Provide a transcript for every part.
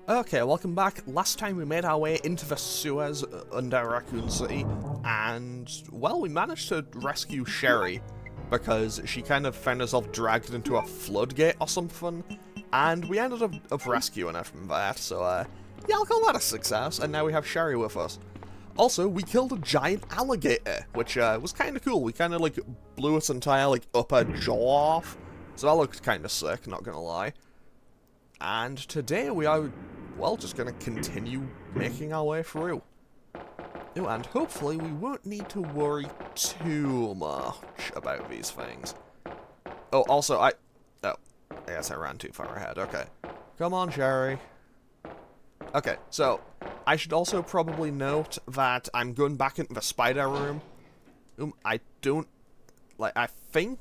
Okay, welcome back. Last time we made our way into the sewers under Raccoon City, and, well, we managed to rescue Sherry, because she kind of found herself dragged into a floodgate or something, and we ended up rescuing her from that, so, yeah, I'll call that a success, and now we have Sherry with us. Also, we killed a giant alligator, which, was kind of cool. We kind of, like, blew its entire, like, upper jaw off, so that looked kind of sick, not gonna lie. And today we are, well, just going to continue making our way through. Oh, and hopefully we won't need to worry too much about these things. Oh, also, I guess I ran too far ahead. Okay. Come on, Sherry. Okay, so, I should also probably note that I'm going back into the spider room. I don't, like, I think,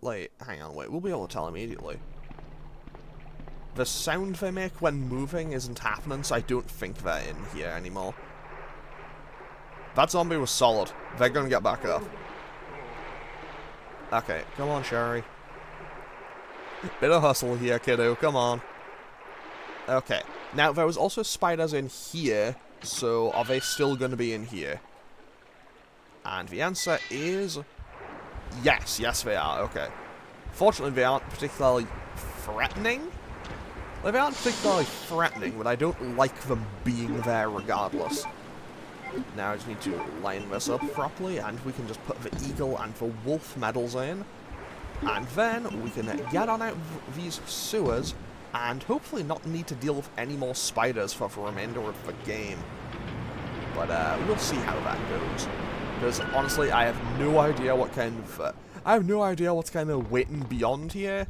like, hang on, wait, we'll be able to tell immediately. The sound they make when moving isn't happening, so I don't think they're in here anymore. That zombie was solid. They're gonna get back up. Okay, come on, Sherry. Bit of hustle here, kiddo, come on. Okay, now there was also spiders in here, so are they still gonna be in here? And the answer is... yes, they are, okay. Fortunately, they aren't particularly threatening. Like, they aren't particularly threatening, but I don't like them being there regardless. Now I just need to line this up properly, and we can just put the eagle and the wolf medals in. And then we can get on out of these sewers, and hopefully not need to deal with any more spiders for the remainder of the game. But we'll see how that goes. Because honestly, I have no idea what kind of... what's kind of waiting beyond here.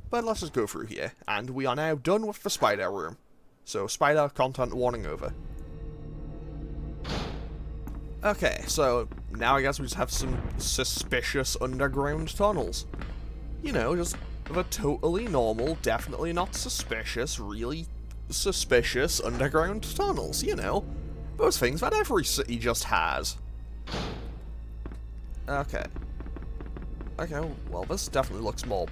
But let's just go through here, and we are now done with the spider room. So, spider content warning over. Okay, so now I guess we just have some suspicious underground tunnels. You know, just the totally normal, definitely not suspicious, really suspicious underground tunnels, you know. Those things that every city just has. Okay. Okay, well this definitely looks more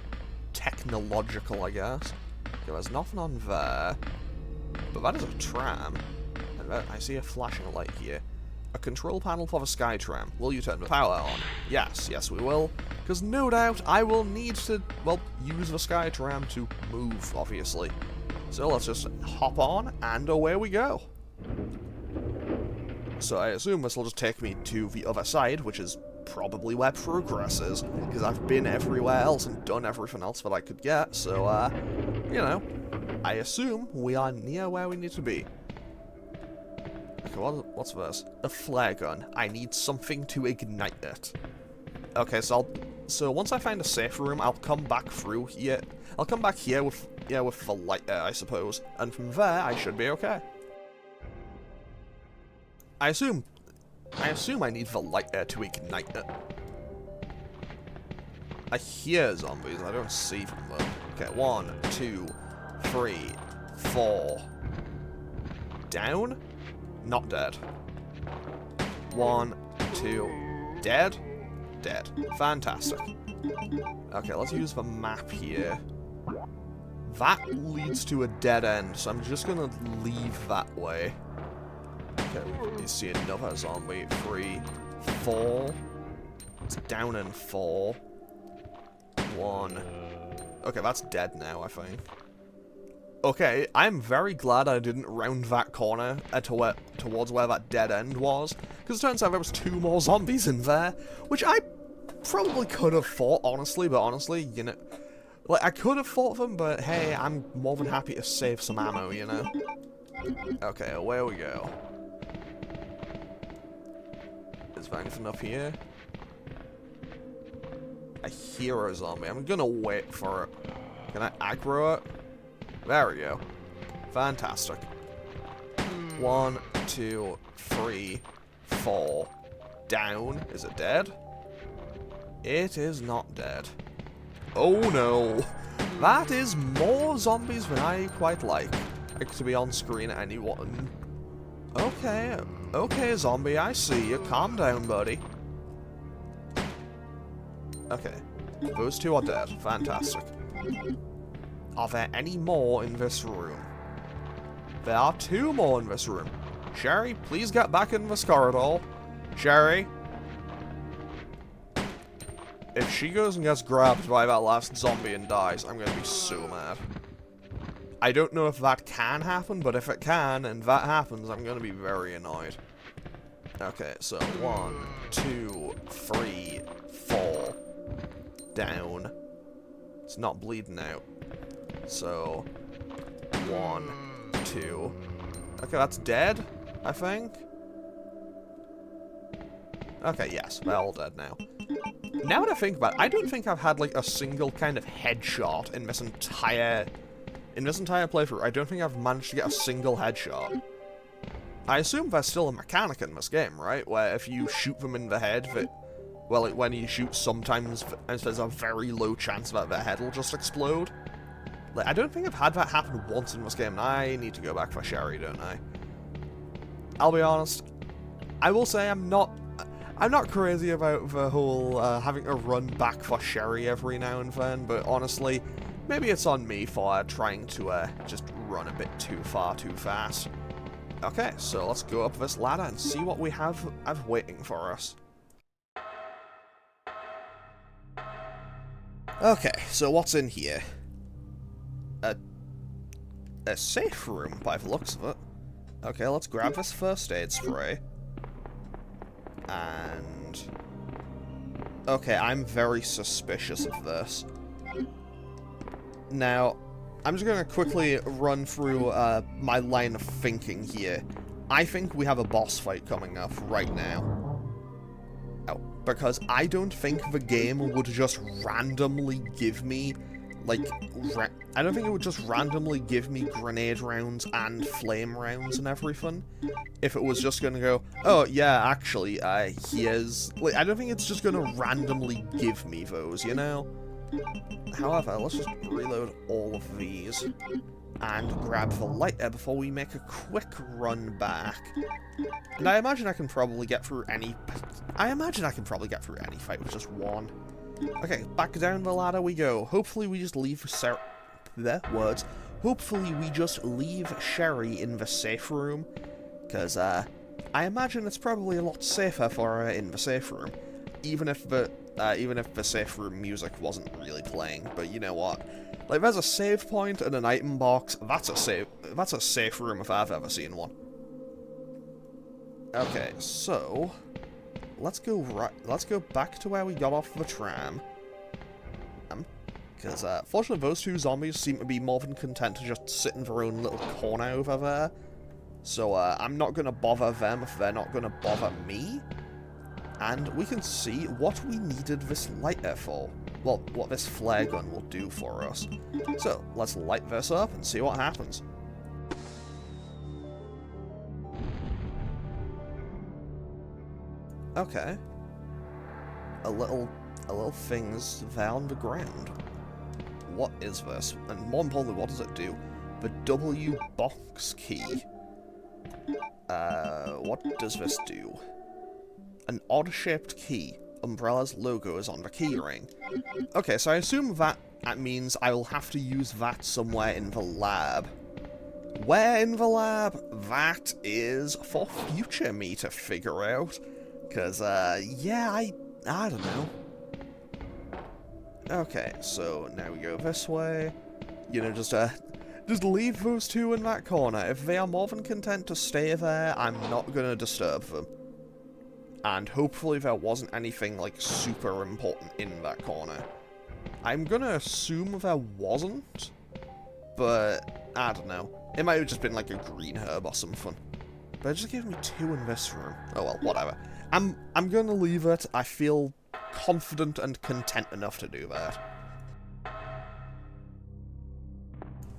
technological, I guess. Okay, there's nothing on there. But that is a tram. And I see a flashing light here. A control panel for the sky tram. Will you turn the power on? Yes, we will. Because no doubt I will need to, well, use the sky tram to move, obviously. So let's just hop on, and away we go. So I assume this will just take me to the other side, which is probably where progress is, because I've been everywhere else and done everything else that I could get, so, you know, I assume we are near where we need to be. Okay, what's this? A flare gun. I need something to ignite it. Okay, so once I find a safe room, I'll come back through here. I'll come back here with the lighter, I suppose, and from there, I should be okay. I assume I need the lighter to ignite it. I hear zombies, I don't see them though. Okay, 1, 2, 3, 4. Down? Not dead. 1, 2. Dead? Dead. Fantastic. Okay, let's use the map here. That leads to a dead end, so I'm just gonna leave that way. Okay, you see another zombie. 3, 4. It's down in 4. 1. Okay, that's dead now, I think. Okay, I'm very glad I didn't round that corner towards where that dead end was, because it turns out there was 2 more zombies in there, which I probably could have fought, honestly, you know, like, I could have fought them, but hey, I'm more than happy to save some ammo, you know? Okay, away we go. Is there anything up here? I hear a zombie. I'm gonna wait for it. Can I aggro it? There we go. Fantastic. 1, 2, 3, 4. Down. Is it dead? It is not dead. Oh no. That is more zombies than I quite like to be on screen at anyone. Okay, zombie, I see you. Calm down, buddy. Okay. Those 2 are dead. Fantastic. Are there any more in this room? There are 2 more in this room. Sherry, please get back in this corridor. Sherry? If she goes and gets grabbed by that last zombie and dies, I'm gonna be so mad. I don't know if that can happen, but if it can, and that happens, I'm gonna be very annoyed. Okay, so 1, 2, 3, 4. Down. It's not bleeding out. So, 1, 2. Okay, that's dead, I think. Okay, yes, they're all dead now. Now that I think about it, I don't think I've had, like, a single kind of headshot in this entire playthrough. I don't think I've managed to get a single headshot. I assume there's still a mechanic in this game, right? Where if you shoot them in the head, well, like, when you shoot, sometimes there's a very low chance that their head will just explode. Like, I don't think I've had that happen once in this game, and I need to go back for Sherry, don't I? I'll be honest, I will say I'm not crazy about the whole having to run back for Sherry every now and then, but honestly, maybe it's on me for trying to just run a bit too far too fast. Okay, so let's go up this ladder and see what we have waiting for us. Okay, so what's in here? A safe room, by the looks of it. Okay, let's grab this first aid spray. And... okay, I'm very suspicious of this. Now, I'm just going to quickly run through my line of thinking here. I think we have a boss fight coming up right now. Oh, because I don't think the game would just randomly give me, like, I don't think it would just randomly give me grenade rounds and flame rounds and everything. If it was just going to go, oh, yeah, actually, here's... like, I don't think it's just going to randomly give me those, you know? However, let's just reload all of these and grab the lighter before we make a quick run back. And I imagine I can probably get through any... fight with just one. Okay, back down the ladder we go. Hopefully we just leave Hopefully we just leave Sherry in the safe room, because I imagine it's probably a lot safer for her in the safe room, even if the safe room music wasn't really playing. But you know what? Like, there's a save point and an item box. That's a safe room if I've ever seen one. Okay, so let's go back to where we got off the tram. Because, fortunately, those 2 zombies seem to be more than content to just sit in their own little corner over there. So, I'm not going to bother them if they're not going to bother me. And we can see what we needed this lighter for. Well, what this flare gun will do for us. So, let's light this up and see what happens. Okay. A little thing's there on the ground. What is this? And more importantly, what does it do? The W box key. What does this do? An odd-shaped key. Umbrella's logo is on the keyring. Okay, so I assume that means I will have to use that somewhere in the lab. Where in the lab? That is for future me to figure out. Because, yeah, I don't know. Okay, so now we go this way. You know, just leave those 2 in that corner. If they are more than content to stay there, I'm not gonna disturb them. And hopefully there wasn't anything, like, super important in that corner. I'm gonna assume there wasn't, but I don't know. It might have just been, like, a green herb or something. But it just gave me 2 in this room. Oh well, whatever. I'm gonna leave it. I feel confident and content enough to do that.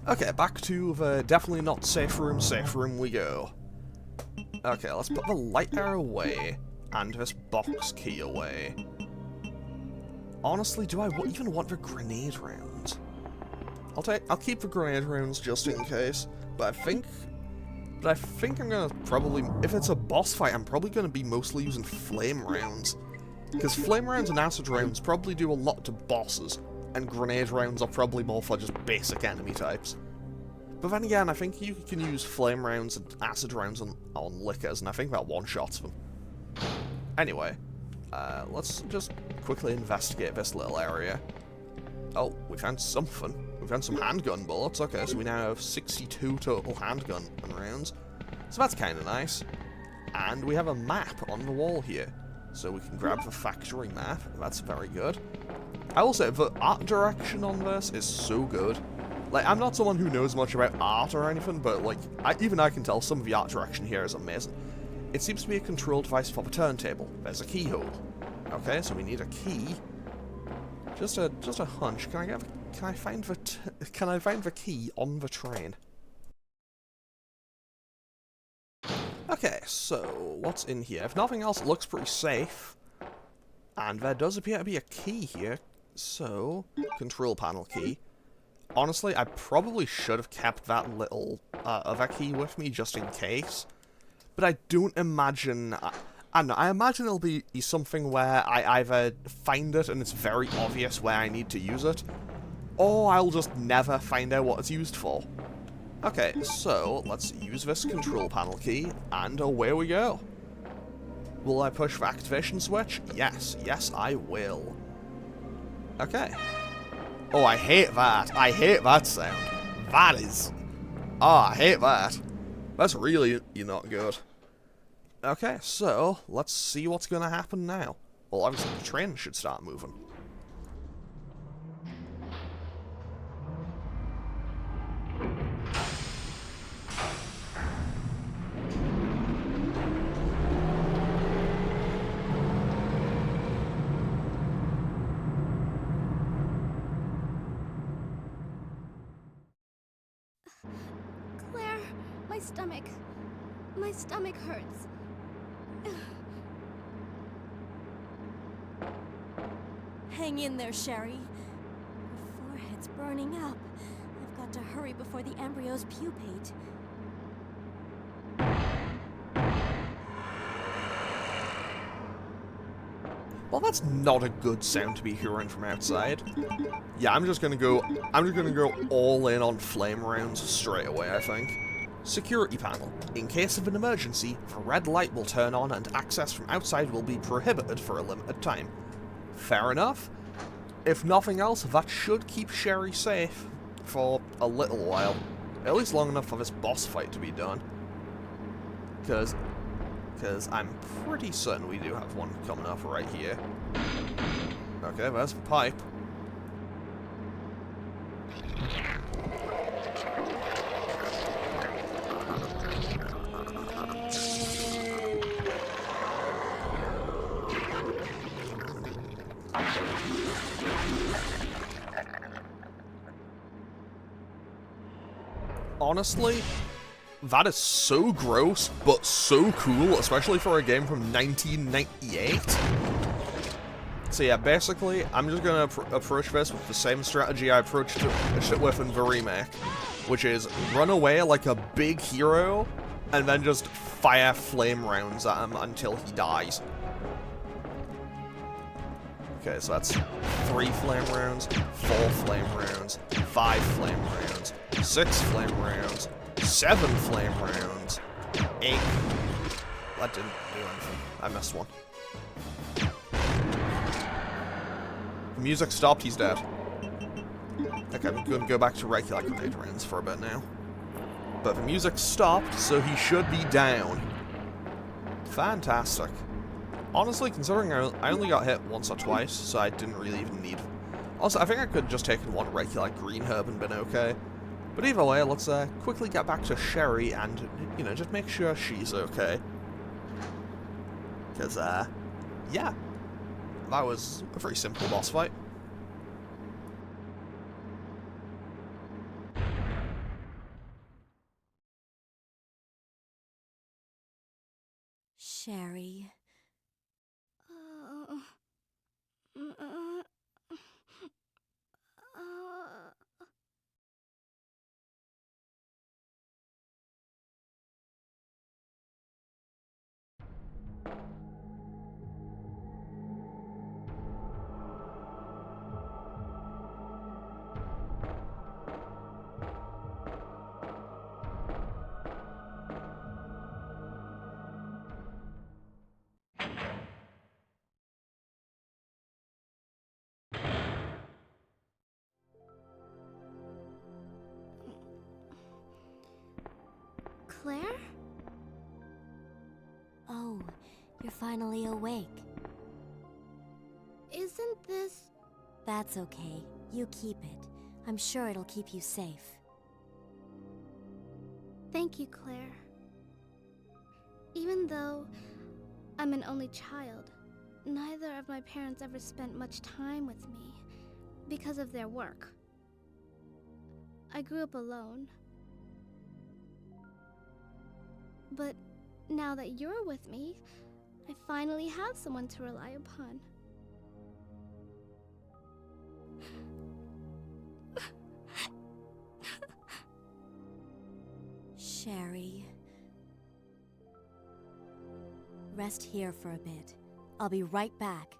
Okay, back to the definitely not safe room we go. Okay, let's put the lighter away, and this box key away. Honestly, do I even want the grenade rounds? I'll keep the grenade rounds just in case, but I think I'm gonna probably, if it's a boss fight, I'm probably gonna be mostly using flame rounds. Because flame rounds and acid rounds probably do a lot to bosses. and grenade rounds are probably more for just basic enemy types. But then again, I think you can use flame rounds and acid rounds on lickers, and I think that one-shots them. Anyway, let's just quickly investigate this little area. Oh, we found something. We found some handgun bullets. Okay, so we now have 62 total handgun rounds. So that's kind of nice. And we have a map on the wall here. So we can grab the factory map. That's very good. I will say, the art direction on this is so good. Like, I'm not someone who knows much about art or anything, but, like, even I can tell some of the art direction here is amazing. It seems to be a control device for the turntable. There's a keyhole. Okay, so we need a key. Just a hunch. Can I find the key on the train? Okay, so what's in here? If nothing else, it looks pretty safe. And there does appear to be a key here. So, control panel key. Honestly, I probably should have kept that little other key with me just in case. But I don't imagine... I don't know, I imagine it'll be something where I either find it and it's very obvious where I need to use it, or I'll just never find out what it's used for. Okay, so let's use this control panel key, and away we go. Will I push the activation switch? Yes, yes I will. Okay. Oh, I hate that. I hate that sound. That is... Oh, I hate that. That's really not good. Okay, so, let's see what's going to happen now. Well, obviously the train should start moving. Claire, my stomach hurts. Hang in there, Sherry. Your forehead's burning up. I've got to hurry before the embryos pupate. Well, that's not a good sound to be hearing from outside. Yeah, I'm just gonna go all in on flame rounds straight away, I think. Security panel. In case of an emergency, the red light will turn on and access from outside will be prohibited for a limited time. Fair enough. If nothing else, that should keep Sherry safe for a little while. At least long enough for this boss fight to be done. Because I'm pretty certain we do have one coming up right here. Okay, there's the pipe. Honestly, that is so gross, but so cool, especially for a game from 1998. So yeah, basically, I'm just gonna approach this with the same strategy I approached it with in the remake, which is run away like a big hero, and then just fire flame rounds at him until he dies. Okay, so that's 3 flame rounds, 4 flame rounds, 5 flame rounds, 6 flame rounds, 7 flame rounds, 8. That didn't do anything. I missed one. The music stopped, he's dead. Okay, I'm going to go back to regular grenade rounds for a bit now. But the music stopped, so he should be down. Fantastic. Honestly, considering I only got hit once or twice, so I didn't really even need... Also, I think I could have just taken one regular green herb and been okay. But either way, let's quickly get back to Sherry and, you know, just make sure she's okay. Because, yeah. That was a very simple boss fight. Sherry. Claire? Oh, you're finally awake. Isn't this... That's okay. You keep it. I'm sure it'll keep you safe. Thank you, Claire. Even though I'm an only child, neither of my parents ever spent much time with me because of their work. I grew up alone. But now that you're with me, I finally have someone to rely upon. Sherry. Rest here for a bit. I'll be right back,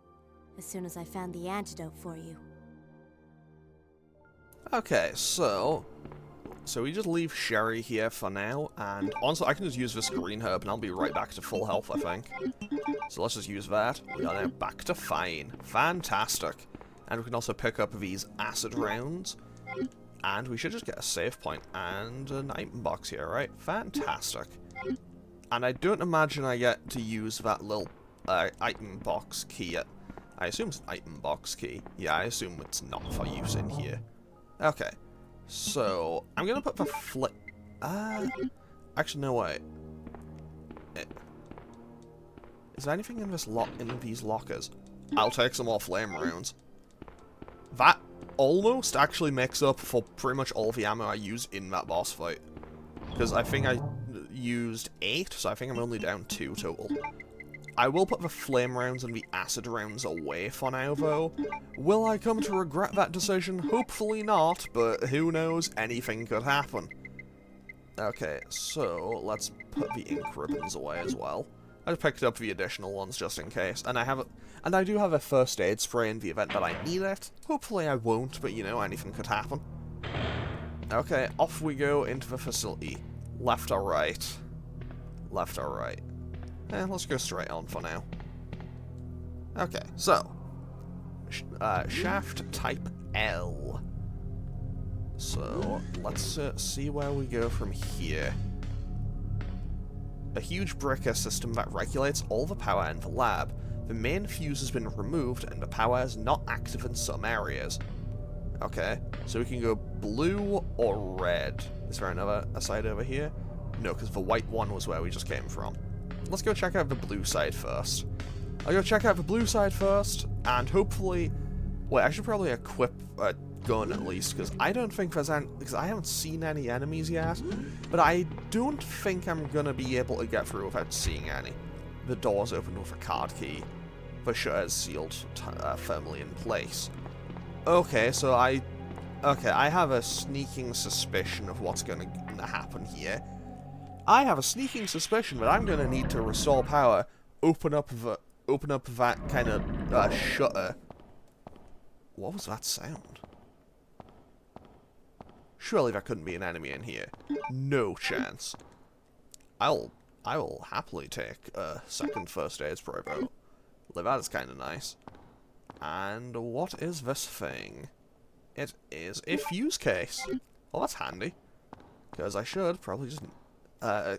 as soon as I found the antidote for you. Okay, so we just leave Sherry here for now, and honestly, I can just use this green herb, and I'll be right back to full health, I think. So let's just use that. We are now back to fine. Fantastic. And we can also pick up these acid rounds, and we should just get a save point and an item box here, right? Fantastic. And I don't imagine I get to use that little item box key yet. I assume it's an item box key. Yeah, I assume it's not for use in here. Okay. So, I'm gonna put the actually, no, wait. Is there anything in this in these lockers? I'll take some more flame rounds. That almost actually makes up for pretty much all the ammo I used in that boss fight. Because I think I used 8, so I think I'm only down 2 total. I will put the flame rounds and the acid rounds away for now, though. Will I come to regret that decision? Hopefully not, but who knows, anything could happen. Okay, so let's put the ink ribbons away as well. I picked up the additional ones just in case, and I do have a first aid spray in the event that I need it. Hopefully I won't, but you know, anything could happen. Okay, off we go into the facility. Left or right? Left or right? Let's go straight on for now. Okay, so shaft type L. So let's see where we go from here. A huge breaker system that regulates all the power in the lab. The main fuse has been removed and the power is not active in some areas. Okay, so we can go blue or red. Is there a side over here? No, because the white one was where we just came from. Let's go check out the blue side first. I'll go check out the blue side first, and hopefully... Wait, I should probably equip a gun at least, because I don't think there's any... Because I haven't seen any enemies yet, but I don't think I'm going to be able to get through without seeing any. The door's opened with a card key. The shutter is sealed firmly in place. Okay, so I have a sneaking suspicion of what's going to happen here. I have a sneaking suspicion that I'm going to need to restore power, open up that kind of shutter. What was that sound? Surely there couldn't be an enemy in here. No chance. I will happily take a second first aid spray, though. Well, that is kind of nice. And what is this thing? It is a fuse case. Well, that's handy. Because I should probably just... a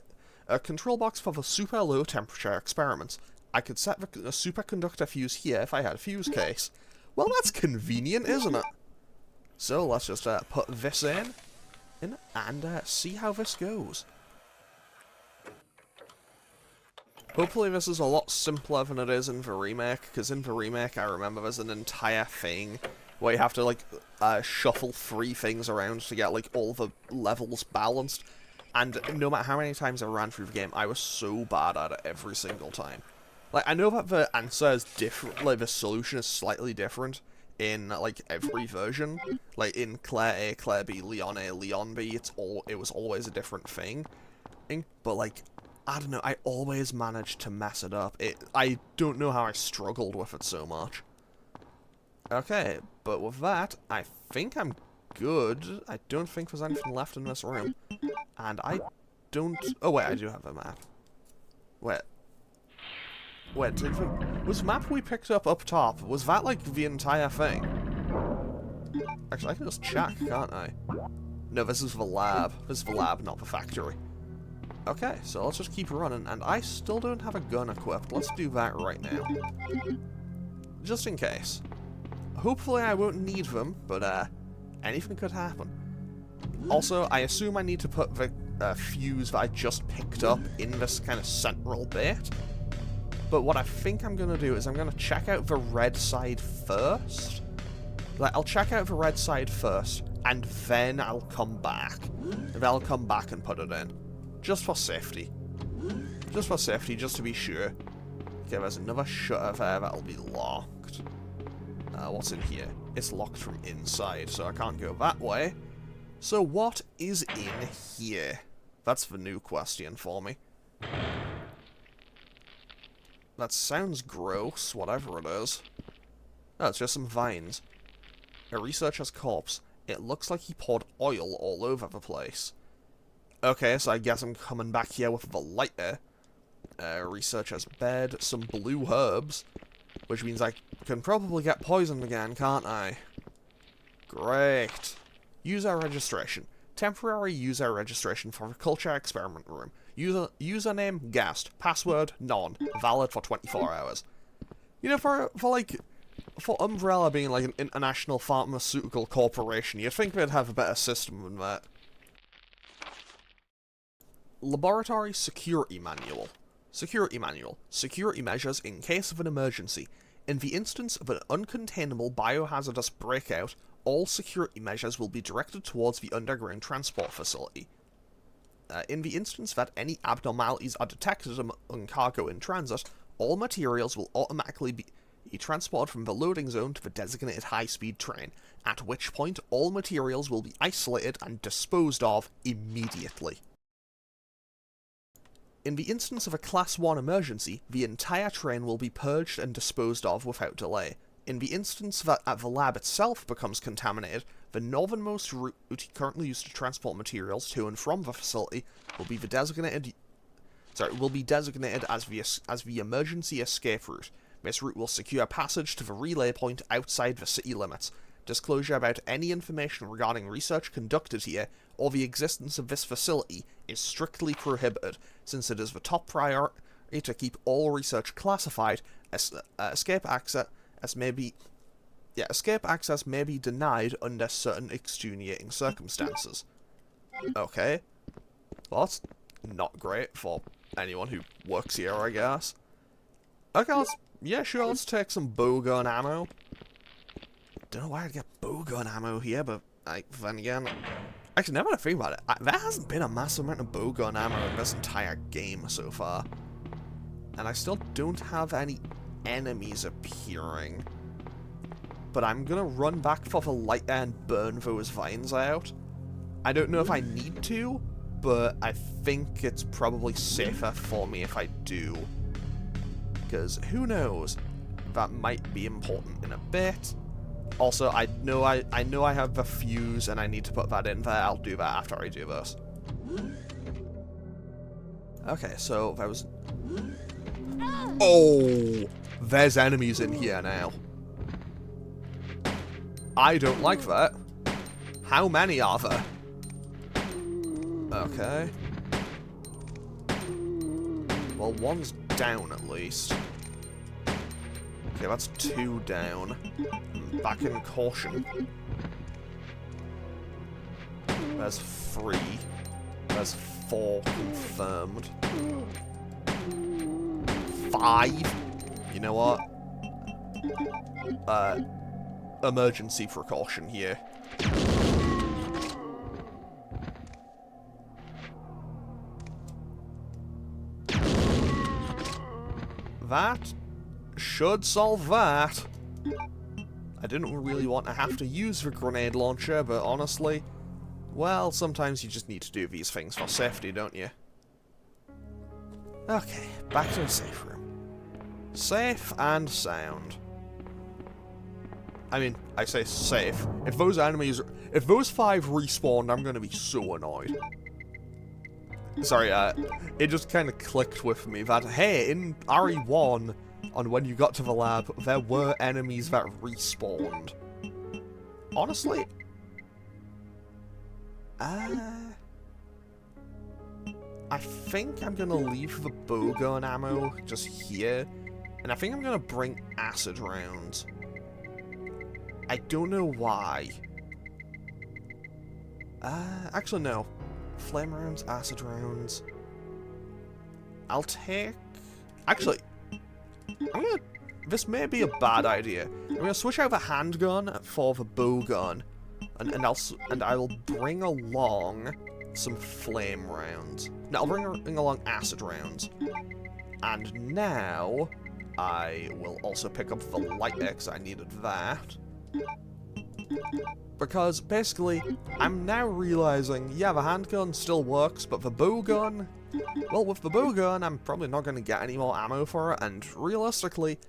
control box for the super low temperature experiments. I could set the superconductor fuse here if I had a fuse case. Well, that's convenient, isn't it? So let's just put this in and see how this goes. Hopefully this is a lot simpler than it is in the remake, because in the remake I remember there's an entire thing where you have to like shuffle 3 things around to get like all the levels balanced. And no matter how many times I ran through the game, I was so bad at it every single time. Like, I know that the answer is different, like, the solution is slightly different in, like, every version. Like, in Claire A, Claire B, Leon A, Leon B, it was always a different thing. But, like, I don't know, I always managed to mess it up. I don't know how I struggled with it so much. Okay, but with that, I think I'm good. I don't think there's anything left in this room. And I don't... Oh, wait, I do have a map. Wait, was the map we picked up top, was that, like, the entire thing? Actually, I can just check, can't I? No, this is the lab. This is the lab, not the factory. Okay, so let's just keep running, and I still don't have a gun equipped. Let's do that right now. Just in case. Hopefully I won't need them, but anything could happen. Also, I assume I need to put the fuse that I just picked up in this kind of central bit. But what I think I'm going to do is I'm going to check out the red side first. Like, I'll check out the red side first, and then I'll come back. Then I'll come back and put it in. Just for safety. Just for safety, just to be sure. Okay, there's another shutter there that'll be locked. What's in here? It's locked from inside, so I can't go that way. So what is in here? That's the new question for me. That sounds gross, whatever it is. Oh, it's just some vines. A researcher's corpse. It looks like he poured oil all over the place. Okay, so I guess I'm coming back here with the lighter. Researcher's bed, some blue herbs, which means I can probably get poisoned again, can't I? Great. User registration. Temporary user registration for the culture experiment room. Username guest. Password none. Valid for 24 hours. You know, for Umbrella being like an international pharmaceutical corporation, you'd think they'd have a better system than that. Laboratory Security Manual. Security Manual. Security measures in case of an emergency. In the instance of an uncontainable biohazardous breakout, all security measures will be directed towards the underground transport facility. In the instance that any abnormalities are detected among cargo in transit, all materials will automatically be transported from the loading zone to the designated high-speed train, at which point all materials will be isolated and disposed of immediately. In the instance of a Class 1 emergency, the entire train will be purged and disposed of without delay. In the instance that the lab itself becomes contaminated, the northernmost route currently used to transport materials to and from the facility will be designated as the emergency escape route. This route will secure passage to the relay point outside the city limits. Disclosure about any information regarding research conducted here or the existence of this facility is strictly prohibited, since it is the top priority to keep all research classified. Escape access may be denied under certain extenuating circumstances. Okay. Well, that's not great for anyone who works here, I guess. Okay, let's take some bowgun ammo. Don't know why I'd get bowgun ammo here, but then again, actually, now that I think about it, there hasn't been a massive amount of bowgun ammo in this entire game so far. And I still don't have any enemies appearing. But I'm gonna run back for the lighter and burn those vines out. I don't know if I need to, but I think it's probably safer for me if I do. Because who knows, that might be important in a bit. Also, I know I have the fuse and I need to put that in there. I'll do that after I do this. Okay, so there was... Oh! There's enemies in here now. I don't like that. How many are there? Okay. Well, one's down at least. Okay, that's 2 down. Back in caution. There's 3. There's 4 confirmed. 5? You know what? Emergency precaution here. That should solve that. I didn't really want to have to use the grenade launcher, but honestly, well, sometimes you just need to do these things for safety, don't you? Okay, back to the safe room. Safe and sound. I mean, I say safe. If those 5 respawned, I'm gonna be so annoyed. Sorry, it just kind of clicked with me that, hey, in RE1, on when you got to the lab, there were enemies that respawned. Honestly, I think I'm gonna leave the bowgun ammo just here, and I think I'm gonna bring acid rounds. I don't know why. Actually no. Flame rounds, acid rounds. I'll take... Actually, this may be a bad idea. I'm gonna switch out the handgun for the bowgun, and I'll bring along some flame rounds. No, I'll bring along acid rounds. And now I will also pick up the light X. I needed that. Because basically, I'm now realizing, yeah, the handgun still works, but the bowgun, well, with the bowgun, I'm probably not going to get any more ammo for it, and realistically,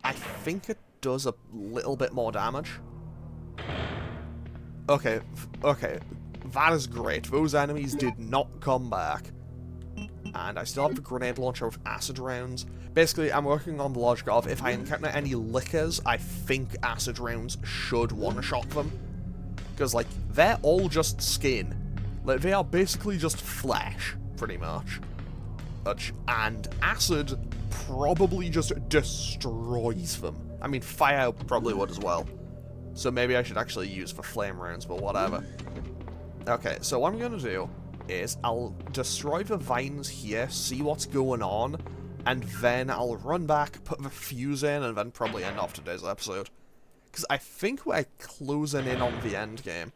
I think it does a little bit more damage. Okay, that is great. Those enemies did not come back. And I still have the grenade launcher with acid rounds. Basically, I'm working on the logic of if I encounter any lickers, I think acid rounds should one-shot them. Because, like, they're all just skin. Like, they are basically just flesh, pretty much. And acid probably just destroys them. I mean, fire probably would as well. So maybe I should actually use the flame rounds, but whatever. Okay, so what I'm going to do is I'll destroy the vines here, see what's going on, and then I'll run back, put the fuse in, and then probably end off today's episode. Because I think we're closing in on the end game.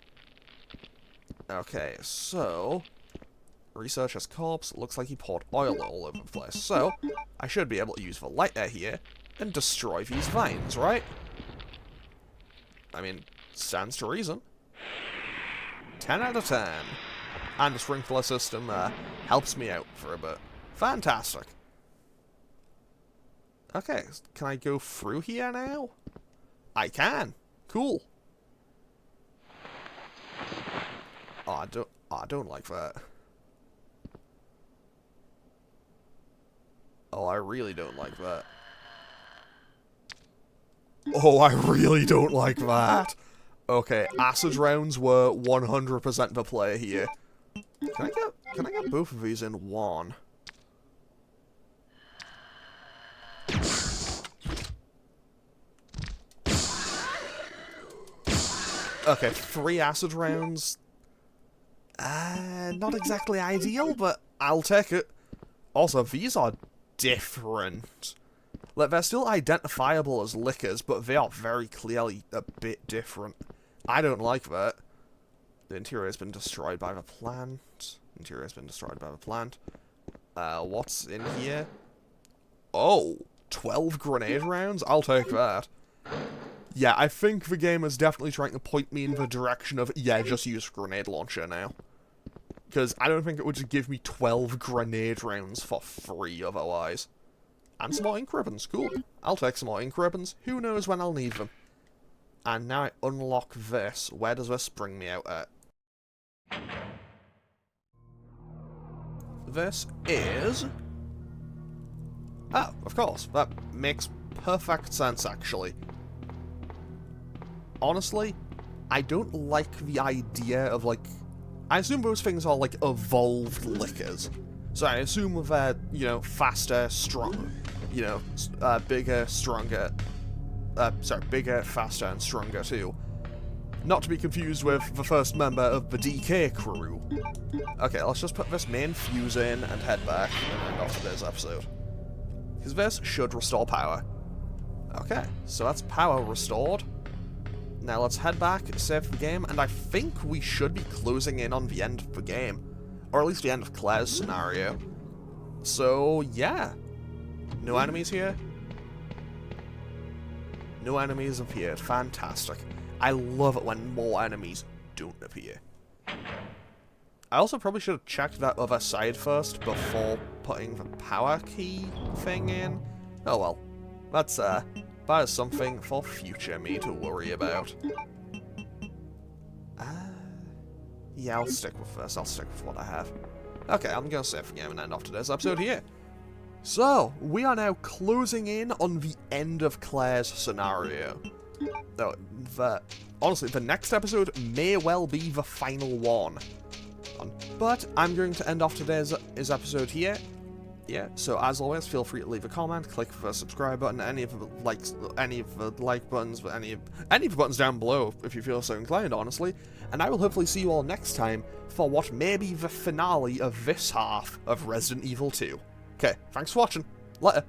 Okay, so... Researcher's corpse, looks like he poured oil all over the place. So, I should be able to use the lighter here and destroy these vines, right? I mean, stands to reason. 10 out of 10. And the sprinkler system helps me out for a bit. Fantastic. Okay, can I go through here now? I can. Cool. Oh, I don't like that. Oh, I really don't like that. Oh, I really don't like that. Okay, acid rounds were 100% the play here. Can I get both of these in one? Okay, 3 acid rounds. Not exactly ideal, but I'll take it. Also, these are different. Like, they're still identifiable as lickers, but they are very clearly a bit different. I don't like that. The interior has been destroyed by the plant. Interior has been destroyed by the plant. What's in here? Oh, 12 grenade rounds? I'll take that. Yeah, I think the game is definitely trying to point me in the direction of, yeah, just use grenade launcher now. Because I don't think it would just give me 12 grenade rounds for free otherwise. And some more ink ribbons, cool. I'll take some more ink ribbons, who knows when I'll need them. And now I unlock this. Where does this bring me out at? This is... Oh, of course. That makes perfect sense, actually. Honestly, I don't like the idea of, like... I assume those things are, like, evolved lickers. So I assume they're, you know, faster, strong... You know, bigger, stronger... sorry, bigger, faster, and stronger, too. Not to be confused with the first member of the DK crew. Okay, let's just put this main fuse in and head back and end off today's episode. Because this should restore power. Okay, so that's power restored. Now let's head back, save the game, and I think we should be closing in on the end of the game. Or at least the end of Claire's scenario. So, yeah. No enemies here? No enemies appeared. Fantastic. I love it when more enemies don't appear. I also probably should have checked that other side first before putting the power key thing in. Oh well. That is something for future me to worry about. Yeah, I'll stick with this. I'll stick with what I have. Okay, I'm gonna save the game and end off today's episode here. So, we are now closing in on the end of Claire's scenario. No, honestly, the next episode may well be the final one. But I'm going to end off today's episode here. Yeah, so as always, feel free to leave a comment, click the subscribe button, any of the like buttons, but any of the buttons down below if you feel so inclined, honestly. And I will hopefully see you all next time for what may be the finale of this half of Resident Evil 2. Okay, thanks for watching. Later.